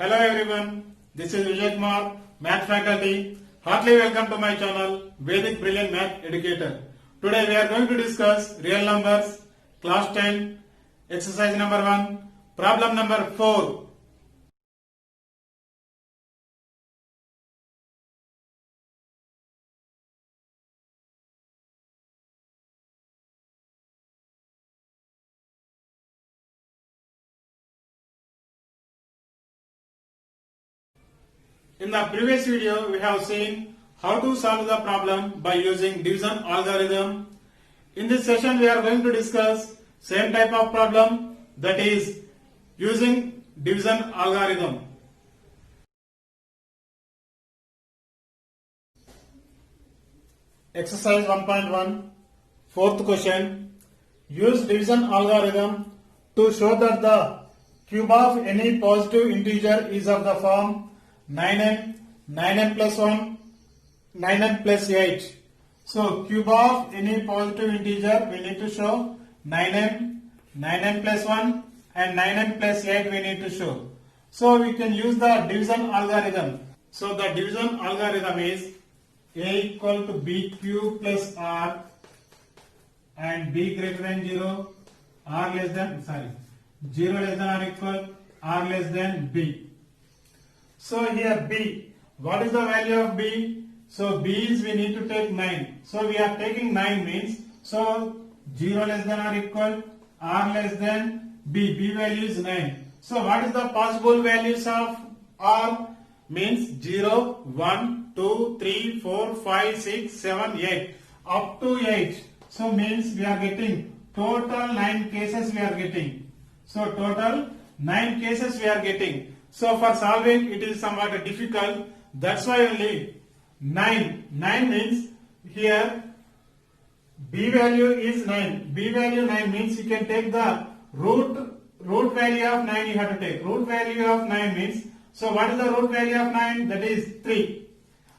Hello everyone, this is Vijay Kumar, Math faculty. Heartily welcome to my channel, Vedic Brilliant Math Educator. Today we are going to discuss real numbers, class 10, exercise number 1, problem number 4. In the previous video, we have seen how to solve the problem by using division algorithm. In this session, we are going to discuss same type of problem, that is using division algorithm. Exercise 1.1, fourth question. Use division algorithm to show that the cube of any positive integer is of the form 9n, 9n plus 1, 9n plus 8. So cube of any positive integer we need to show 9n, 9n plus 1 and 9n plus 8 we need to show. So we can use the division algorithm. So the division algorithm is a equal to b cube plus r and b greater than 0, r less than 0 less than or equal, r less than b. So here b, what is the value of b? So b is we need to take 9. So we are taking 9 means, so 0 less than or equal, r less than b, b value is 9. So what is the possible values of r? Means 0, 1, 2, 3, 4, 5, 6, 7, 8, up to 8. So means we are getting total 9 cases we are getting. So total 9 cases we are getting. So for solving it is somewhat difficult. That's why only 9. 9 means here b value is 9. B value 9 means you can take the root value of 9 you have to take. Root value of 9 means, so what is the root value of 9? That is 3.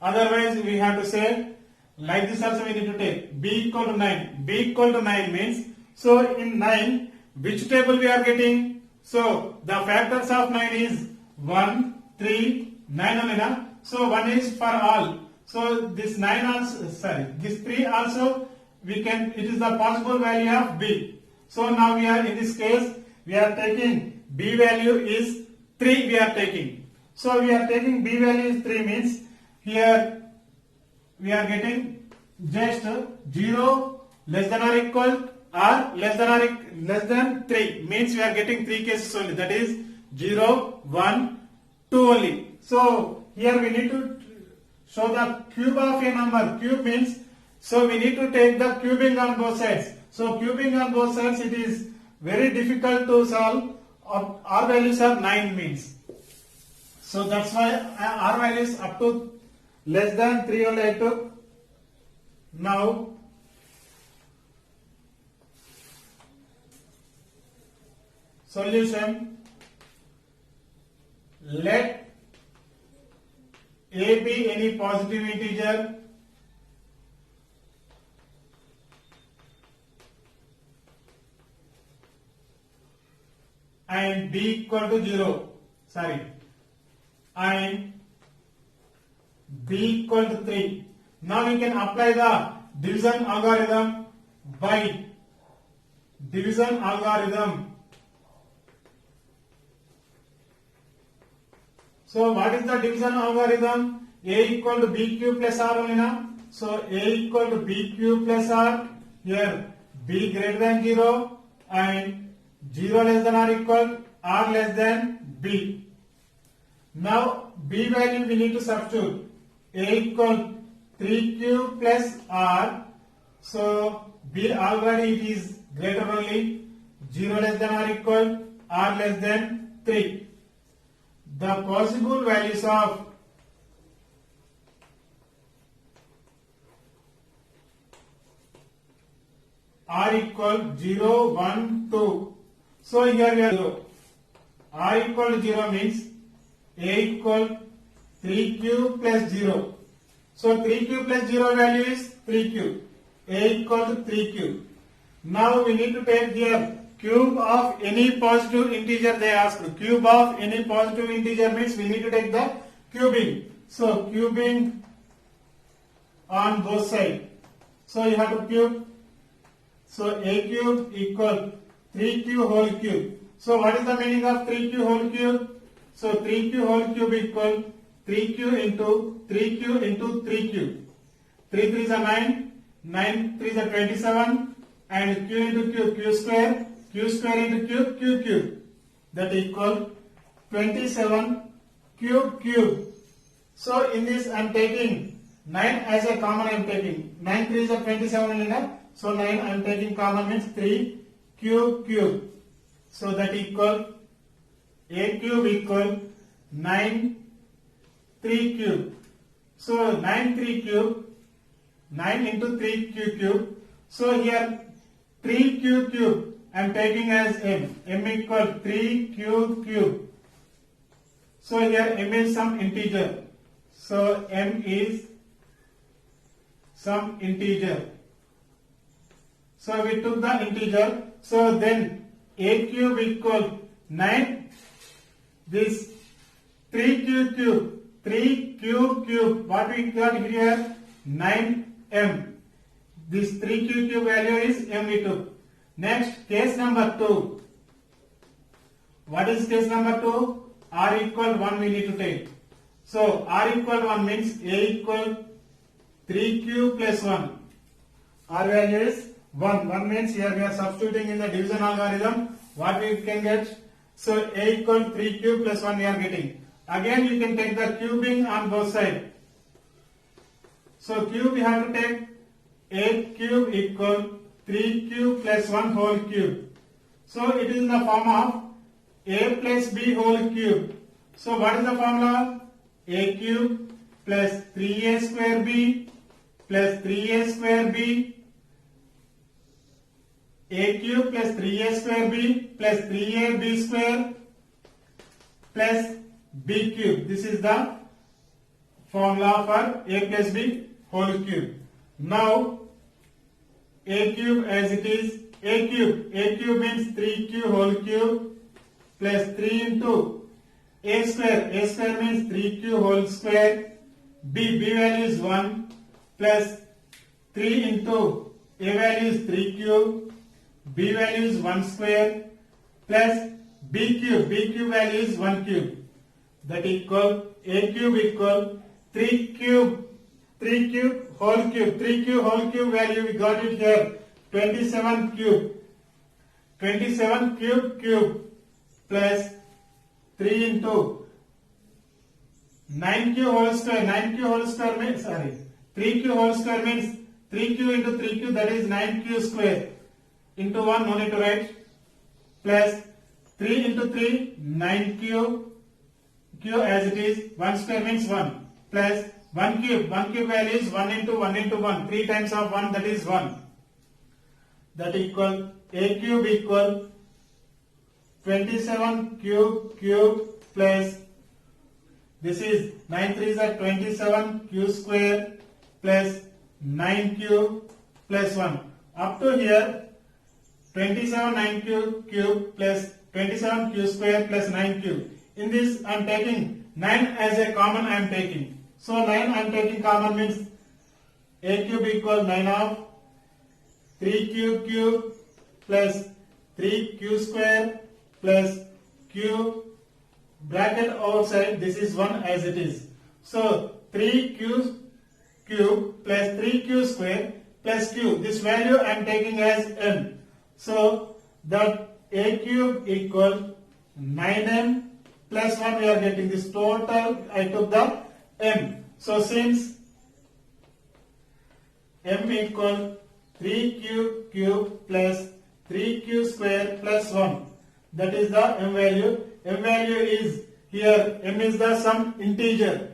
Otherwise we have to say like this also we need to take b equal to 9. B equal to 9 means, so in 9 which table we are getting? So the factors of 9 is 1, 3, 9 only. So 1 is for all. So this 9 also, this 3 also we can, it is the possible value of b. So now we are in this case, we are taking b value is 3 we are taking. So we are taking b value is 3 means here we are getting just 0 less than or equal or less than 3 means we are getting 3 cases only, that is 0, 1, 2 only. So here we need to show the cube of a number. Cube means, so we need to take the cubing on both sides. So cubing on both sides it is very difficult to solve. R values are 9 means. So that's why R values up to less than 3 only I took. Now solution. Let a be any positive integer and b equal to 0. And b equal to 3. Now we can apply the division algorithm by division algorithm. So what is the division algorithm? A equal to b cube plus r only na. So a equal to b cube plus r. Here b greater than 0 and 0 less than or equal, r less than b. Now b value we need to substitute. A equal 3 cube plus r. So b already it is greater only, 0 less than or equal, r less than 3. The possible values of r equal 0, 1, 2. So here we are 0. R equal to 0 means a equal 3 cube plus 0. So 3 cube plus 0 value is 3 cube. A equal to 3 cube. Now we need to take here cube of any positive integer they asked. Cube of any positive integer means we need to take the cubing. So cubing on both sides. So you have to cube. So a cube equal 3q whole cube. So what is the meaning of 3q whole cube? So 3q whole cube equal 3q into 3q into 3q. 3 3 is a 9, 9 3 is a 27, and q into q square into q cube. That equal 27 cube. So in this I am taking 9 as a common. I am taking 9 3 is a 27 enough. So 9 I am taking common means 3 cube. So that equal a cube equal 9 3 cube. So 9 3 cube, 9 into 3 cube. So here 3 cube I am taking as m. M equal 3 cube. So here m is some integer. So m is some integer. So we took the integer. So then a cube equal 9. This 3 cube. What we got here? 9m. This 3 cube value is m we took. Next, case number 2. What is case number 2? R equal 1 we need to take. So R equal 1 means a equal 3 cube plus 1. R value is 1. 1 means here we are substituting in the division algorithm. What we can get? So a equal 3 cube plus 1 we are getting. Again you can take the cubing on both sides. So cube we have to take a cube equal 3 cube plus 1 whole cube. So it is in the form of a plus b whole cube. So what is the formula? A cube plus 3a square b plus 3a square b. A cube plus 3a square b plus 3a b square plus b cube. This is the formula for a plus b whole cube. Now a cube as it is, a cube means 3q whole cube plus 3 into a square means 3q whole square, b value is 1 plus 3 into a value is 3 cube, b value is 1 square plus b cube value is 1 cube. That equal a cube equal 3 cube whole cube. 3 cube whole cube value we got it here 27 cube. 27 cube plus 3 into 9q whole square. 9q whole square means 3q whole square means 3q into 3q, that is 9q square into 1, no need to write, plus 3 into 3 9q as it is, 1 square means 1 plus 1 cube value is 1 into 1, 3 times of 1, that is 1. That equal a cube equal 27 cube plus, this is 9 3 is 27 q square plus 9 cube plus 1. Up to here 27 9 cube plus 27 q square plus 9 cube. In this I am taking 9 as a common I am taking. So 9 I am taking common means a cube equal 9 of 3q cube plus 3q square plus q bracket outside, this is 1 as it is. So 3q cube plus 3q square plus q, this value I am taking as m. So that a cube equal 9m plus 1 we are getting, this total I took the m. So since m equal 3q cube plus 3q square plus 1, that is the m value. M value is here, m is the some integer.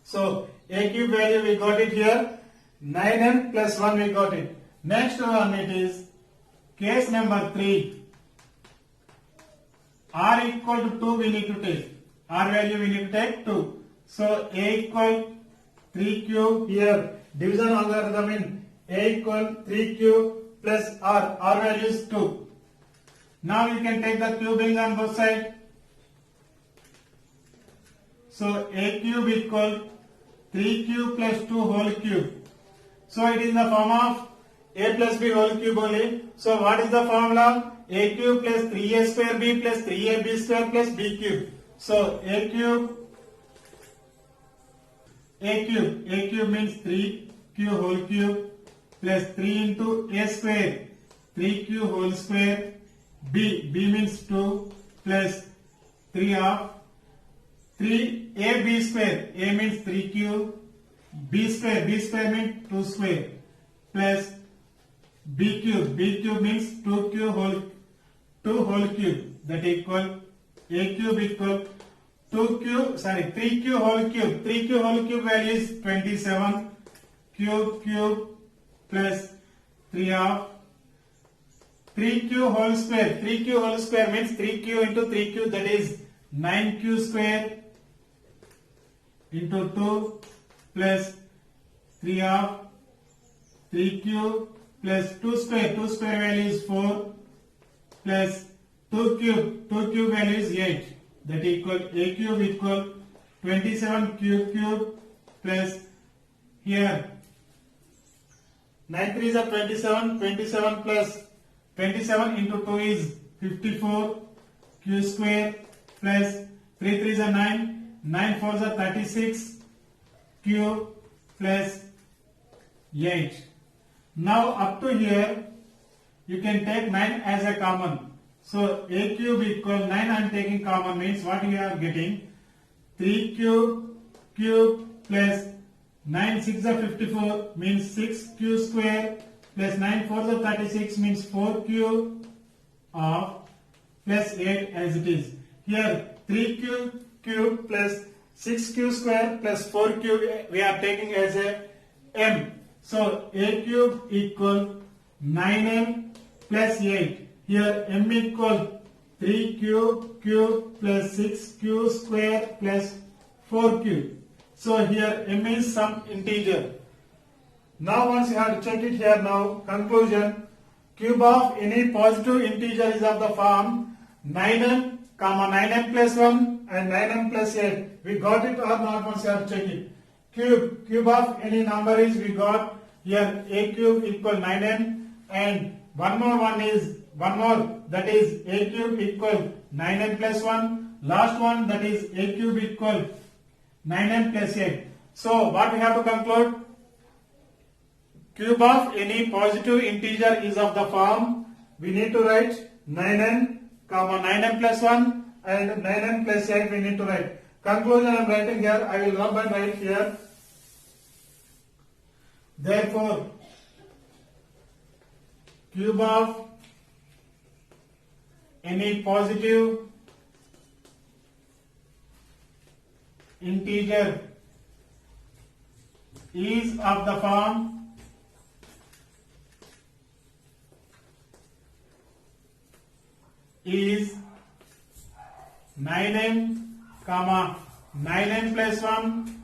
So a cube value we got it here, 9m plus 1 we got it. Next one it is case number 3. R equal to 2 we need to take. R value we need to take 2. So a equal 3 cube, here division algorithm in a equal 3 cube plus r value is 2. Now you can take the cubing on both sides. So a cube equal 3q plus 2 whole cube. So it is in the form of a plus b whole cube only. So what is the formula? A cube plus 3a square b plus 3ab square plus b cube. So a cube means 3q whole cube plus 3 into a square 3q whole square. B means 2 plus 3 of 3ab square. A means 3q. B square means 2 square plus b cube means 2q whole cube, that equal a cube equal 3q whole cube. 3q whole cube value is 27 cube plus 3 of 3q whole square. 3q whole square means 3q into 3q, that is 9q square into 2 plus 3 of 3q plus 2 square. 2 square value is 4 plus 2 cube value is 8, that equal a cube equal 27 cube plus here 9 3 is 27, 27 plus 27 into 2 is 54 q square plus 3 3 is 9, 9 4 is 36 q plus 8. Now up to here you can take 9 as a common. So a cube equal 9 I am taking common means what you are getting 3q cube plus 9 6 is 54 means 6q square plus 9 4 is 36 means 4q of plus 8 as it is. Here 3q cube plus 6q square plus 4q we are taking as a m. So a cube equal 9m plus 8. Here m equal 3q cube plus 6q square plus 4q. So here m is some integer. Now once you have to check it here, now conclusion, cube of any positive integer is of the form 9m, 9m plus 1 and 9m plus 8. We got it or not? Once you have to check it. Cube of any number is, we got here a cube equal 9m and one more that is a cube equal 9m plus 1. Last one that is a cube equal 9m plus 8. So what we have to conclude? Cube of any positive integer is of the form, we need to write 9m, 9m plus 1 and 9m plus 8 we need to write. Conclusion I am writing here, I will rub and write here. Therefore, cube of any positive integer is of the form is 9m, 9m plus 1,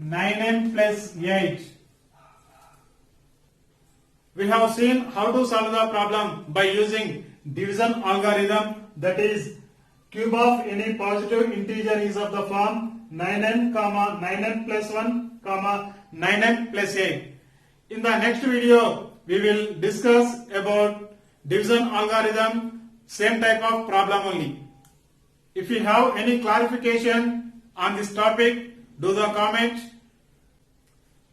9m plus 8. We have seen how to solve the problem by using division algorithm, that is cube of any positive integer is of the form 9m, 9m plus 1, 9m plus 8. In the next video, we will discuss about division algorithm, same type of problem only. If you have any clarification on this topic, do the comment.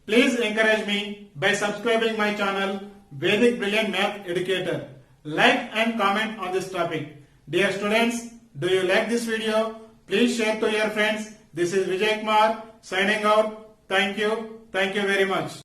Please encourage me by subscribing my channel Vedic Brilliant Math Educator. Like and comment on this topic. Dear students, do you like this video? Please share to your friends. This is Vijay Kumar signing out. Thank you very much.